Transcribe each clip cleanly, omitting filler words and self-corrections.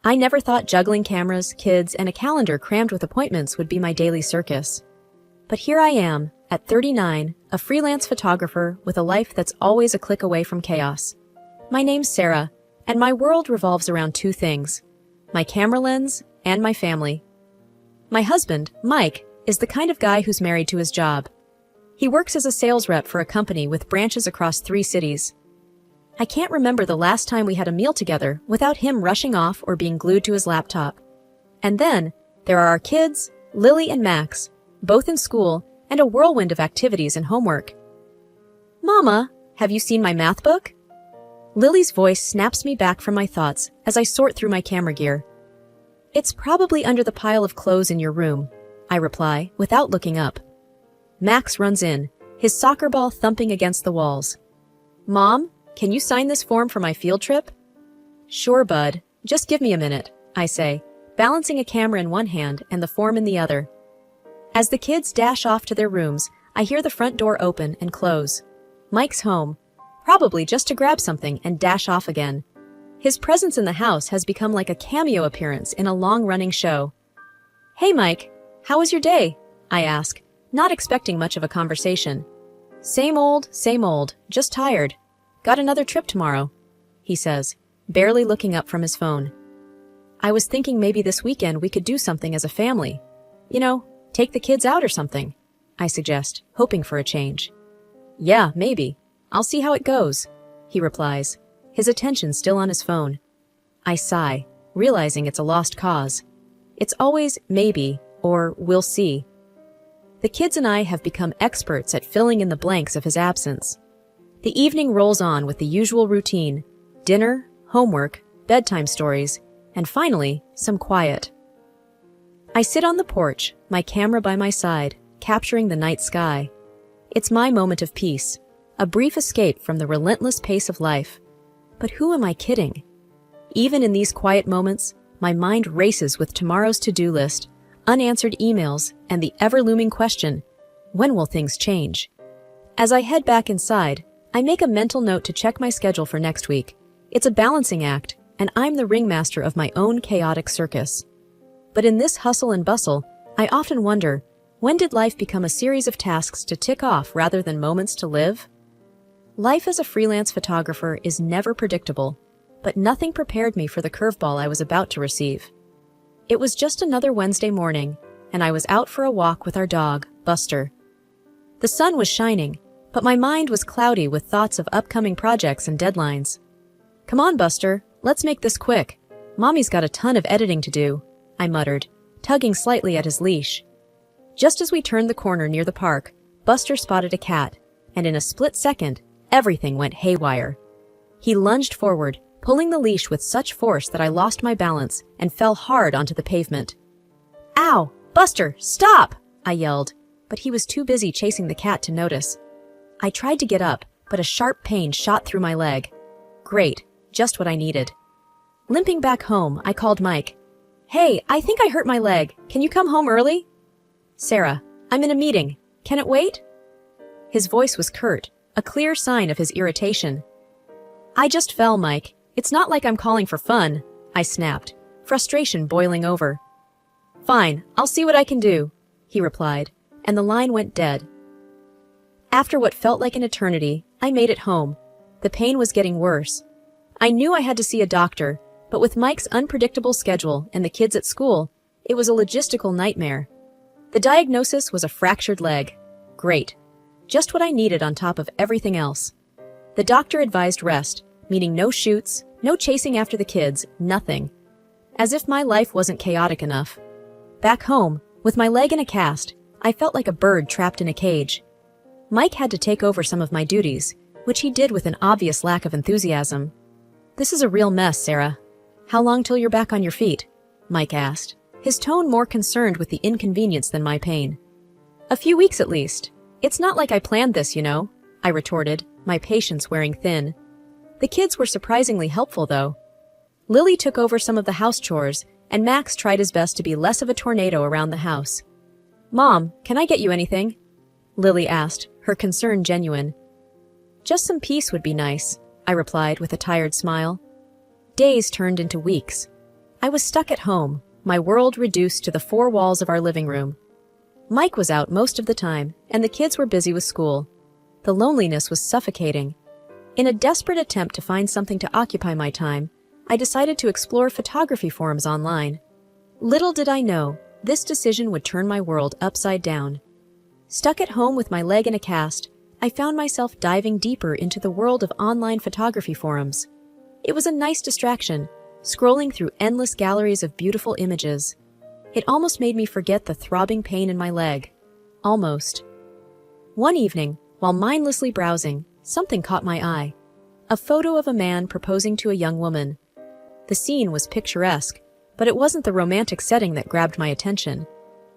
I never thought juggling cameras, kids, and a calendar crammed with appointments would be my daily circus. But here I am, at 39, a freelance photographer with a life that's always a click away from chaos. My name's Sarah, and my world revolves around two things: my camera lens and my family. My husband, Mike, is the kind of guy who's married to his job. He works as a sales rep for a company with branches across 3 cities. I can't remember the last time we had a meal together without him rushing off or being glued to his laptop. And then, there are our kids, Lily and Max, both in school, and a whirlwind of activities and homework. Mama, have you seen my math book? Lily's voice snaps me back from my thoughts as I sort through my camera gear. It's probably under the pile of clothes in your room, I reply, without looking up. Max runs in, his soccer ball thumping against the walls. Mom, can you sign this form for my field trip? Sure, bud. Just give me a minute, I say, balancing a camera in one hand and the form in the other. As the kids dash off to their rooms, I hear the front door open and close. Mike's home, probably just to grab something and dash off again. His presence in the house has become like a cameo appearance in a long-running show. Hey, Mike, how was your day? I ask, not expecting much of a conversation. Same old, just tired. Got another trip tomorrow, he says, barely looking up from his phone. I was thinking maybe this weekend we could do something as a family. You know, take the kids out or something, I suggest, hoping for a change. Yeah, maybe. I'll see how it goes, he replies, his attention still on his phone. I sigh, realizing it's a lost cause. It's always maybe or we'll see. The kids and I have become experts at filling in the blanks of his absence. The evening rolls on with the usual routine: dinner, homework, bedtime stories, and finally, some quiet. I sit on the porch, my camera by my side, capturing the night sky. It's my moment of peace, a brief escape from the relentless pace of life. But who am I kidding? Even in these quiet moments, my mind races with tomorrow's to-do list, unanswered emails, and the ever-looming question, when will things change? As I head back inside, I make a mental note to check my schedule for next week. It's a balancing act, and I'm the ringmaster of my own chaotic circus. But in this hustle and bustle, I often wonder, when did life become a series of tasks to tick off rather than moments to live? Life as a freelance photographer is never predictable, but nothing prepared me for the curveball I was about to receive. It was just another Wednesday morning, and I was out for a walk with our dog, Buster. The sun was shining, but my mind was cloudy with thoughts of upcoming projects and deadlines. Come on, Buster, let's make this quick. Mommy's got a ton of editing to do, I muttered, tugging slightly at his leash. Just as we turned the corner near the park, Buster spotted a cat, and in a split second, everything went haywire. He lunged forward, pulling the leash with such force that I lost my balance and fell hard onto the pavement. Ow! Buster, stop! I yelled, but he was too busy chasing the cat to notice. I tried to get up, but a sharp pain shot through my leg. Great, just what I needed. Limping back home, I called Mike. Hey, I think I hurt my leg. Can you come home early? Sarah, I'm in a meeting. Can it wait? His voice was curt, a clear sign of his irritation. I just fell, Mike. It's not like I'm calling for fun, I snapped, frustration boiling over. Fine, I'll see what I can do, he replied, and the line went dead. After what felt like an eternity, I made it home. The pain was getting worse. I knew I had to see a doctor, but with Mike's unpredictable schedule and the kids at school, it was a logistical nightmare. The diagnosis was a fractured leg. Great. Just what I needed on top of everything else. The doctor advised rest, meaning no shoots, no chasing after the kids, nothing. As if my life wasn't chaotic enough. Back home, with my leg in a cast, I felt like a bird trapped in a cage. Mike had to take over some of my duties, which he did with an obvious lack of enthusiasm. This is a real mess, Sarah. How long till you're back on your feet? Mike asked, his tone more concerned with the inconvenience than my pain. A few weeks at least. It's not like I planned this, you know, I retorted, my patience wearing thin. The kids were surprisingly helpful, though. Lily took over some of the house chores, and Max tried his best to be less of a tornado around the house. Mom, can I get you anything? Lily asked, her concern genuine. Just some peace would be nice, I replied with a tired smile. Days turned into weeks. I was stuck at home, my world reduced to the four walls of our living room. Mike was out most of the time, and the kids were busy with school. The loneliness was suffocating. In a desperate attempt to find something to occupy my time, I decided to explore photography forums online. Little did I know, this decision would turn my world upside down. Stuck at home with my leg in a cast, I found myself diving deeper into the world of online photography forums. It was a nice distraction, scrolling through endless galleries of beautiful images. It almost made me forget the throbbing pain in my leg. Almost. One evening, while mindlessly browsing, something caught my eye. A photo of a man proposing to a young woman. The scene was picturesque, but it wasn't the romantic setting that grabbed my attention.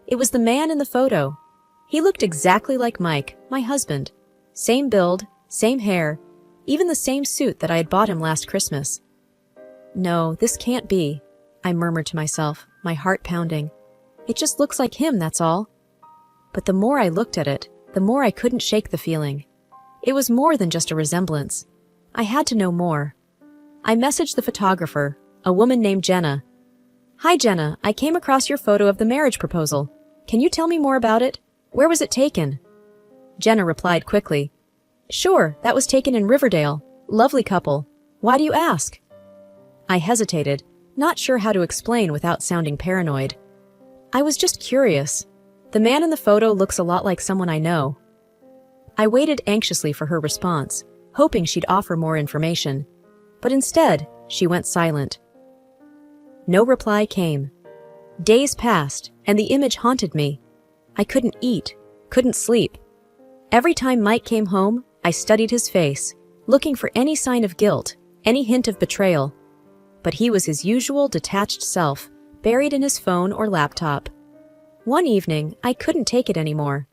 It was the man in the photo. He looked exactly like Mike, my husband. Same build, same hair, even the same suit that I had bought him last Christmas. No, this can't be, I murmured to myself, my heart pounding. It just looks like him, that's all. But the more I looked at it, the more I couldn't shake the feeling. It was more than just a resemblance. I had to know more. I messaged the photographer, a woman named Jenna. Hi Jenna, I came across your photo of the marriage proposal. Can you tell me more about it? Where was it taken? Jenna replied quickly. Sure, that was taken in Riverdale. Lovely couple. Why do you ask? I hesitated, not sure how to explain without sounding paranoid. I was just curious. The man in the photo looks a lot like someone I know. I waited anxiously for her response, hoping she'd offer more information. But instead, she went silent. No reply came. Days passed, and the image haunted me. I couldn't eat, couldn't sleep. Every time Mike came home, I studied his face, looking for any sign of guilt, any hint of betrayal. But he was his usual detached self, buried in his phone or laptop. One evening, I couldn't take it anymore.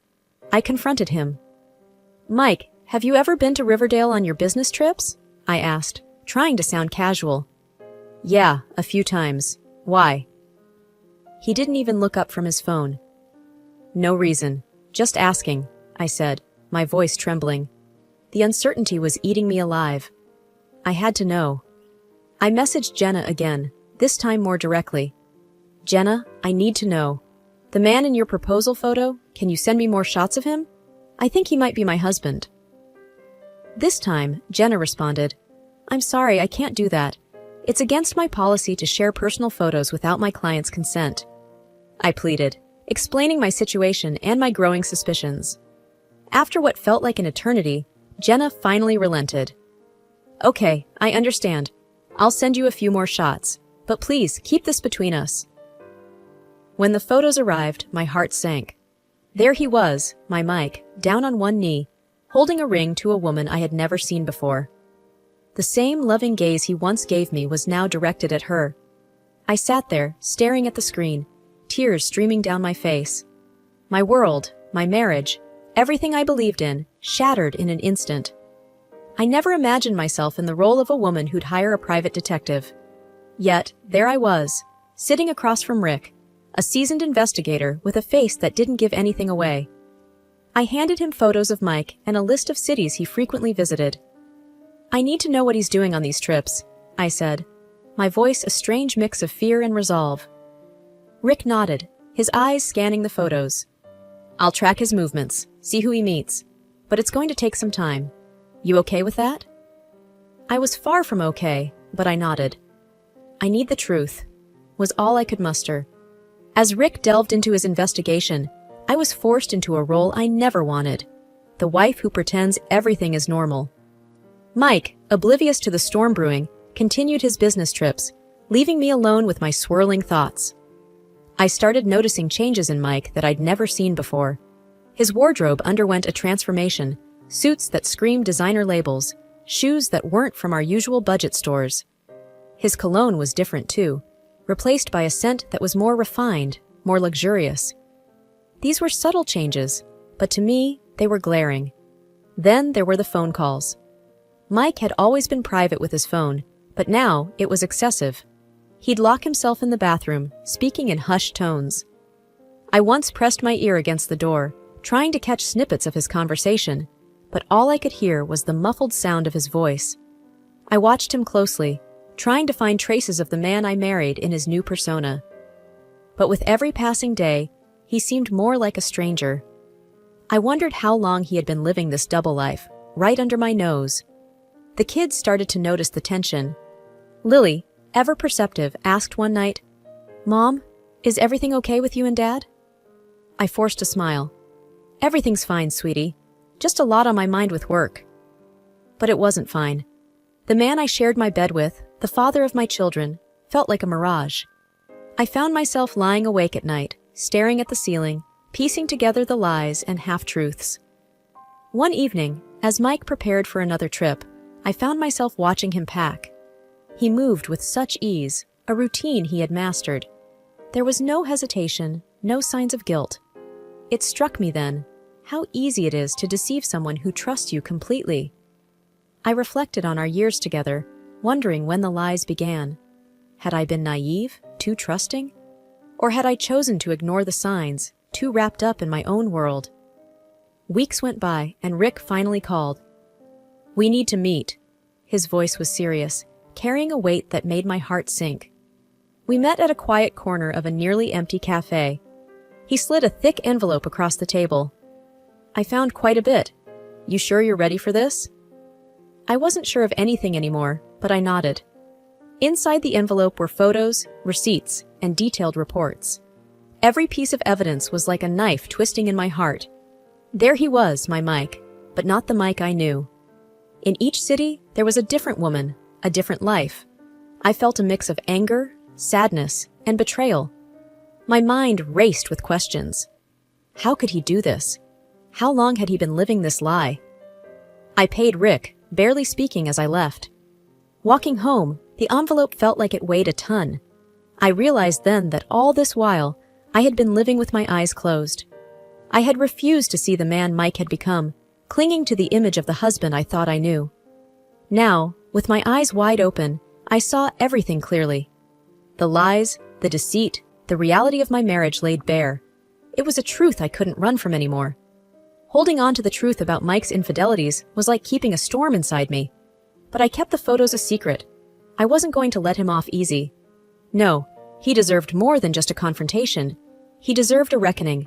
I confronted him. Mike, have you ever been to Riverdale on your business trips? I asked, trying to sound casual. Yeah, a few times. Why? He didn't even look up from his phone. No reason. Just asking, I said, my voice trembling. The uncertainty was eating me alive. I had to know. I messaged Jenna again, this time more directly. Jenna, I need to know. The man in your proposal photo, can you send me more shots of him? I think he might be my husband. This time, Jenna responded, I'm sorry, I can't do that. It's against my policy to share personal photos without my client's consent. I pleaded, explaining my situation and my growing suspicions. After what felt like an eternity, Jenna finally relented. Okay, I understand. I'll send you a few more shots, but please keep this between us. When the photos arrived, my heart sank. There he was, my Mike, down on one knee, holding a ring to a woman I had never seen before. The same loving gaze he once gave me was now directed at her. I sat there, staring at the screen, tears streaming down my face. My world, my marriage, everything I believed in, shattered in an instant. I never imagined myself in the role of a woman who'd hire a private detective. Yet, there I was, sitting across from Rick, a seasoned investigator with a face that didn't give anything away. I handed him photos of Mike and a list of cities he frequently visited. I need to know what he's doing on these trips, I said, my voice a strange mix of fear and resolve. Rick nodded, his eyes scanning the photos. I'll track his movements, see who he meets, but it's going to take some time. You okay with that? I was far from okay, but I nodded. I need the truth, was all I could muster. As Rick delved into his investigation, I was forced into a role I never wanted, the wife who pretends everything is normal. Mike, oblivious to the storm brewing, continued his business trips, leaving me alone with my swirling thoughts. I started noticing changes in Mike that I'd never seen before. His wardrobe underwent a transformation, suits that screamed designer labels, shoes that weren't from our usual budget stores. His cologne was different too, replaced by a scent that was more refined, more luxurious. These were subtle changes, but to me, they were glaring. Then there were the phone calls. Mike had always been private with his phone, but now it was excessive. He'd lock himself in the bathroom, speaking in hushed tones. I once pressed my ear against the door, trying to catch snippets of his conversation, but all I could hear was the muffled sound of his voice. I watched him closely, trying to find traces of the man I married in his new persona. But with every passing day, he seemed more like a stranger. I wondered how long he had been living this double life, right under my nose. The kids started to notice the tension. Lily, ever perceptive, asked one night, "Mom, is everything okay with you and Dad?" I forced a smile. "Everything's fine, sweetie. Just a lot on my mind with work." But it wasn't fine. The man I shared my bed with, the father of my children, felt like a mirage. I found myself lying awake at night, staring at the ceiling, piecing together the lies and half-truths. One evening, as Mike prepared for another trip, I found myself watching him pack. He moved with such ease, a routine he had mastered. There was no hesitation, no signs of guilt. It struck me then, how easy it is to deceive someone who trusts you completely. I reflected on our years together, wondering when the lies began. Had I been naive, too trusting? Or had I chosen to ignore the signs, too wrapped up in my own world? Weeks went by, and Rick finally called. "We need to meet." His voice was serious, carrying a weight that made my heart sink. We met at a quiet corner of a nearly empty cafe. He slid a thick envelope across the table. "I found quite a bit. You sure you're ready for this?" I wasn't sure of anything anymore, but I nodded. Inside the envelope were photos, receipts, and detailed reports. Every piece of evidence was like a knife twisting in my heart. There he was, my Mike, but not the Mike I knew. In each city, there was a different woman, a different life. I felt a mix of anger, sadness, and betrayal. My mind raced with questions. How could he do this? How long had he been living this lie? I paid Rick, barely speaking as I left. Walking home, the envelope felt like it weighed a ton. I realized then that all this while, I had been living with my eyes closed. I had refused to see the man Mike had become, clinging to the image of the husband I thought I knew. Now, with my eyes wide open, I saw everything clearly. The lies, the deceit, the reality of my marriage laid bare. It was a truth I couldn't run from anymore. Holding on to the truth about Mike's infidelities was like keeping a storm inside me. But I kept the photos a secret. I wasn't going to let him off easy. No, he deserved more than just a confrontation. He deserved a reckoning.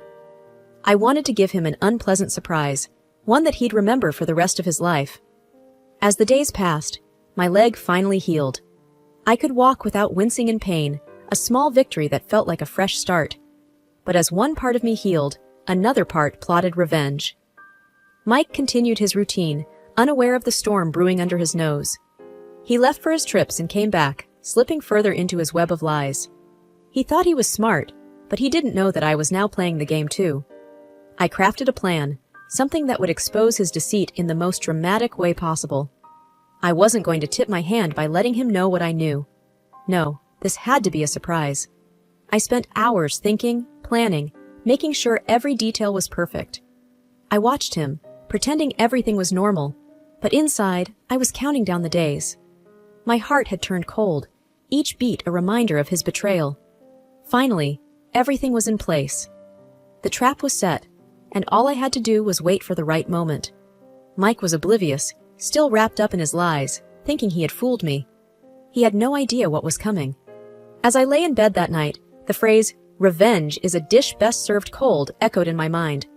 I wanted to give him an unpleasant surprise, one that he'd remember for the rest of his life. As the days passed, my leg finally healed. I could walk without wincing in pain, a small victory that felt like a fresh start. But as one part of me healed, another part plotted revenge. Mike continued his routine, unaware of the storm brewing under his nose. He left for his trips and came back, slipping further into his web of lies. He thought he was smart, but he didn't know that I was now playing the game too. I crafted a plan, something that would expose his deceit in the most dramatic way possible. I wasn't going to tip my hand by letting him know what I knew. No, this had to be a surprise. I spent hours thinking, planning, making sure every detail was perfect. I watched him, pretending everything was normal, but inside, I was counting down the days. My heart had turned cold, each beat a reminder of his betrayal. Finally, everything was in place. The trap was set, and all I had to do was wait for the right moment. Mike was oblivious, still wrapped up in his lies, thinking he had fooled me. He had no idea what was coming. As I lay in bed that night, the phrase, "Revenge is a dish best served cold," echoed in my mind.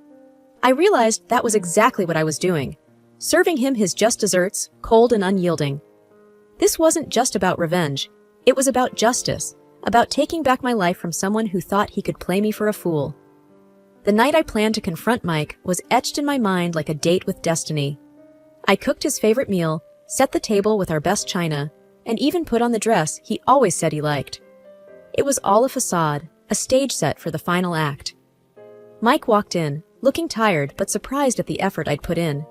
I realized that was exactly what I was doing, serving him his just desserts, cold and unyielding. This wasn't just about revenge. It was about justice, about taking back my life from someone who thought he could play me for a fool. The night I planned to confront Mike was etched in my mind like a date with destiny. I cooked his favorite meal, set the table with our best china, and even put on the dress he always said he liked. It was all a facade, a stage set for the final act. Mike walked in, looking tired but surprised at the effort I'd put in.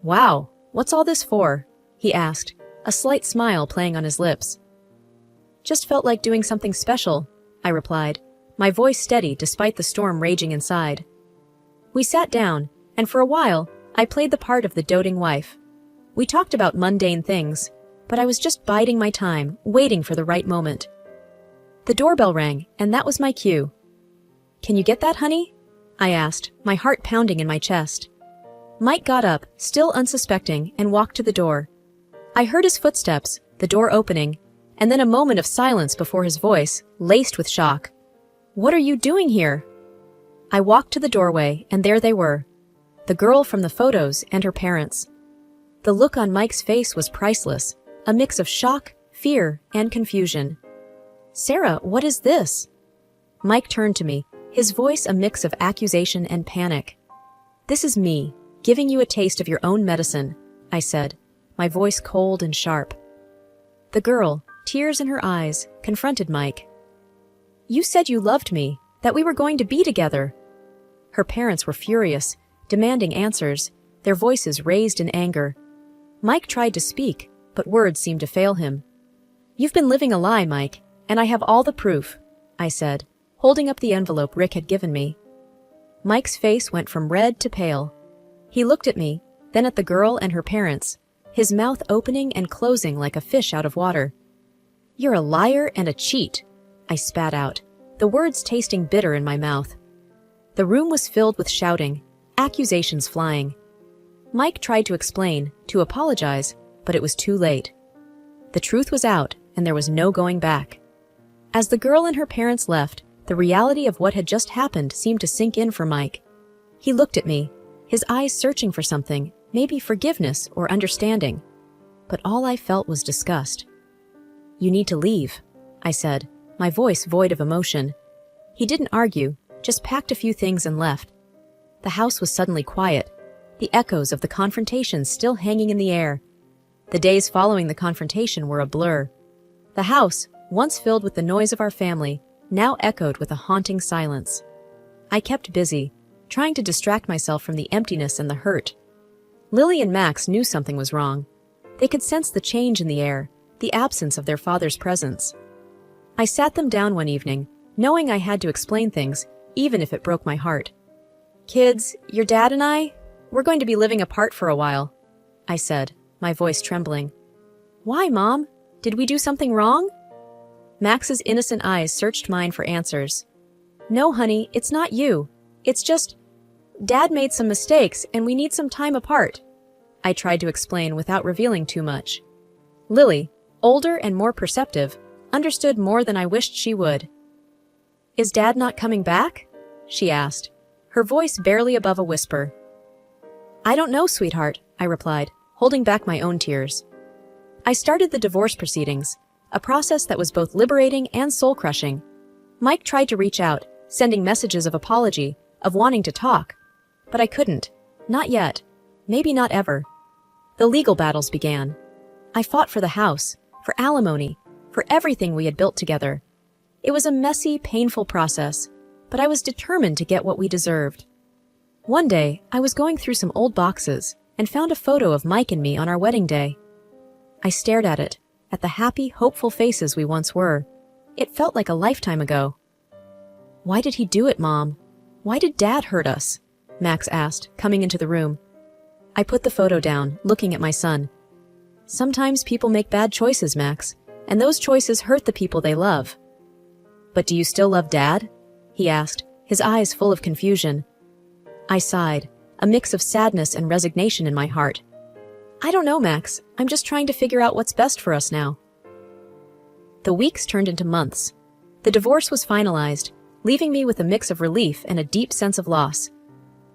"Wow, what's all this for?" he asked, a slight smile playing on his lips. "Just felt like doing something special," I replied, my voice steady despite the storm raging inside. We sat down, and for a while, I played the part of the doting wife. We talked about mundane things, but I was just biding my time, waiting for the right moment. The doorbell rang, and that was my cue. "Can you get that, honey?" I asked, my heart pounding in my chest. Mike got up, still unsuspecting, and walked to the door. I heard his footsteps, the door opening, and then a moment of silence before his voice, laced with shock. "What are you doing here?" I walked to the doorway, and there they were, the girl from the photos and her parents. The look on Mike's face was priceless, a mix of shock, fear, and confusion. "Sarah, what is this?" Mike turned to me, his voice a mix of accusation and panic. "This is me, giving you a taste of your own medicine," I said, my voice cold and sharp. The girl, tears in her eyes, confronted Mike. "You said you loved me, that we were going to be together." Her parents were furious, demanding answers, their voices raised in anger. Mike tried to speak, but words seemed to fail him. "You've been living a lie, Mike, and I have all the proof," I said, holding up the envelope Rick had given me. Mike's face went from red to pale. He looked at me, then at the girl and her parents, his mouth opening and closing like a fish out of water. "You're a liar and a cheat," I spat out, the words tasting bitter in my mouth. The room was filled with shouting, accusations flying. Mike tried to explain, to apologize, but it was too late. The truth was out, and there was no going back. As the girl and her parents left, the reality of what had just happened seemed to sink in for Mike. He looked at me, his eyes searching for something, maybe forgiveness or understanding. But all I felt was disgust. "You need to leave," I said, my voice void of emotion. He didn't argue, just packed a few things and left. The house was suddenly quiet, the echoes of the confrontation still hanging in the air. The days following the confrontation were a blur. The house, once filled with the noise of our family, now echoed with a haunting silence. I kept busy, trying to distract myself from the emptiness and the hurt. Lily and Max knew something was wrong. They could sense the change in the air, the absence of their father's presence. I sat them down one evening, knowing I had to explain things, even if it broke my heart. "Kids, your dad and I, we're going to be living apart for a while," I said, my voice trembling. "Why, Mom? Did we do something wrong?" Max's innocent eyes searched mine for answers. "No, honey, it's not you. It's just, Dad made some mistakes and we need some time apart," I tried to explain without revealing too much. Lily, older and more perceptive, understood more than I wished she would. "Is Dad not coming back?" she asked, her voice barely above a whisper. "I don't know, sweetheart," I replied, holding back my own tears. I started the divorce proceedings, a process that was both liberating and soul-crushing. Mike tried to reach out, sending messages of apology, of wanting to talk. But I couldn't. Not yet. Maybe not ever. The legal battles began. I fought for the house, for alimony, for everything we had built together. It was a messy, painful process, but I was determined to get what we deserved. One day, I was going through some old boxes and found a photo of Mike and me on our wedding day. I stared at it, at the happy, hopeful faces we once were. It felt like a lifetime ago. "Why did he do it, Mom? Why did Dad hurt us?" Max asked, coming into the room. I put the photo down, looking at my son. "Sometimes people make bad choices, Max, and those choices hurt the people they love." "But do you still love Dad?" he asked, his eyes full of confusion. I sighed, a mix of sadness and resignation in my heart. "I don't know, Max. I'm just trying to figure out what's best for us now." The weeks turned into months. The divorce was finalized, leaving me with a mix of relief and a deep sense of loss.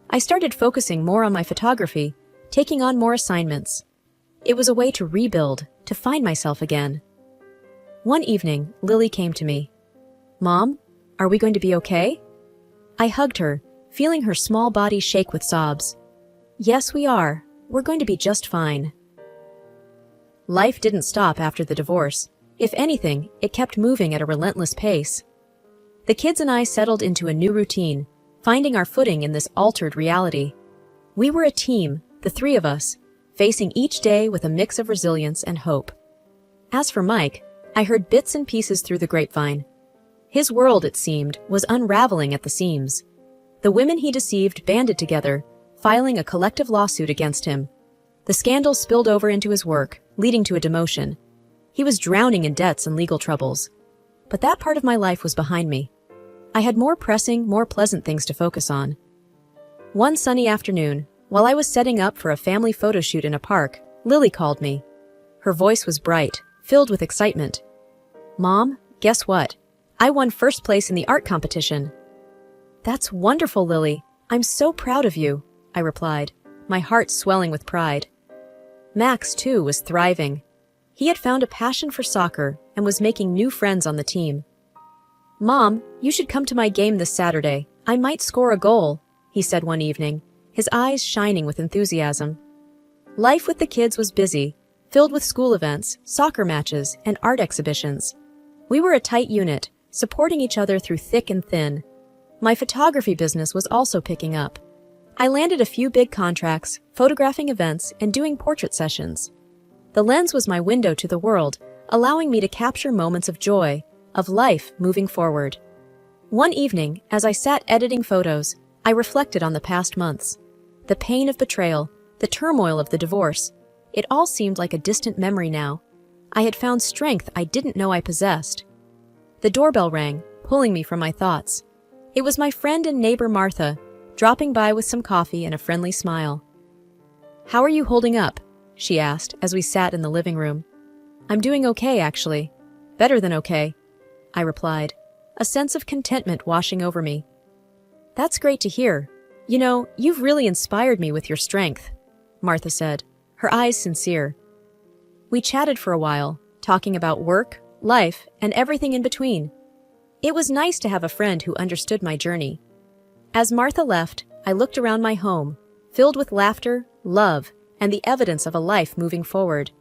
I started focusing more on my photography, taking on more assignments. It was a way to rebuild, to find myself again. One evening, Lily came to me. "Mom, are we going to be okay?" I hugged her, feeling her small body shake with sobs. "Yes, we are. We're going to be just fine." Life didn't stop after the divorce. If anything, it kept moving at a relentless pace. The kids and I settled into a new routine, finding our footing in this altered reality. We were a team, the three of us, facing each day with a mix of resilience and hope. As for Mike, I heard bits and pieces through the grapevine. His world, it seemed, was unraveling at the seams. The women he deceived banded together, filing a collective lawsuit against him. The scandal spilled over into his work, leading to a demotion. He was drowning in debts and legal troubles. But that part of my life was behind me. I had more pressing, more pleasant things to focus on. One sunny afternoon, while I was setting up for a family photo shoot in a park, Lily called me. Her voice was bright, filled with excitement. Mom, guess what? I won first place in the art competition. That's wonderful, Lily. I'm so proud of you, I replied, my heart swelling with pride. Max, too, was thriving. He had found a passion for soccer and was making new friends on the team. Mom, you should come to my game this Saturday. I might score a goal, he said one evening, his eyes shining with enthusiasm. Life with the kids was busy, filled with school events, soccer matches, and art exhibitions. We were a tight unit, supporting each other through thick and thin. My photography business was also picking up. I landed a few big contracts, photographing events, and doing portrait sessions. The lens was my window to the world, allowing me to capture moments of joy, of life moving forward. One evening, as I sat editing photos, I reflected on the past months. The pain of betrayal, the turmoil of the divorce. It all seemed like a distant memory now. I had found strength I didn't know I possessed. The doorbell rang, pulling me from my thoughts. It was my friend and neighbor Martha, dropping by with some coffee and a friendly smile. "How are you holding up?" she asked as we sat in the living room. "I'm doing okay, actually. Better than okay," I replied, a sense of contentment washing over me. "That's great to hear. You know, you've really inspired me with your strength," Martha said, her eyes sincere. We chatted for a while, talking about work, life, and everything in between. It was nice to have a friend who understood my journey. As Martha left, I looked around my home, filled with laughter, love, and the evidence of a life moving forward.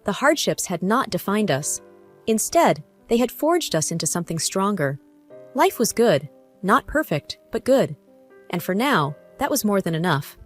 The hardships had not defined us. Instead, they had forged us into something stronger. Life was good, not perfect, but good. And for now, that was more than enough.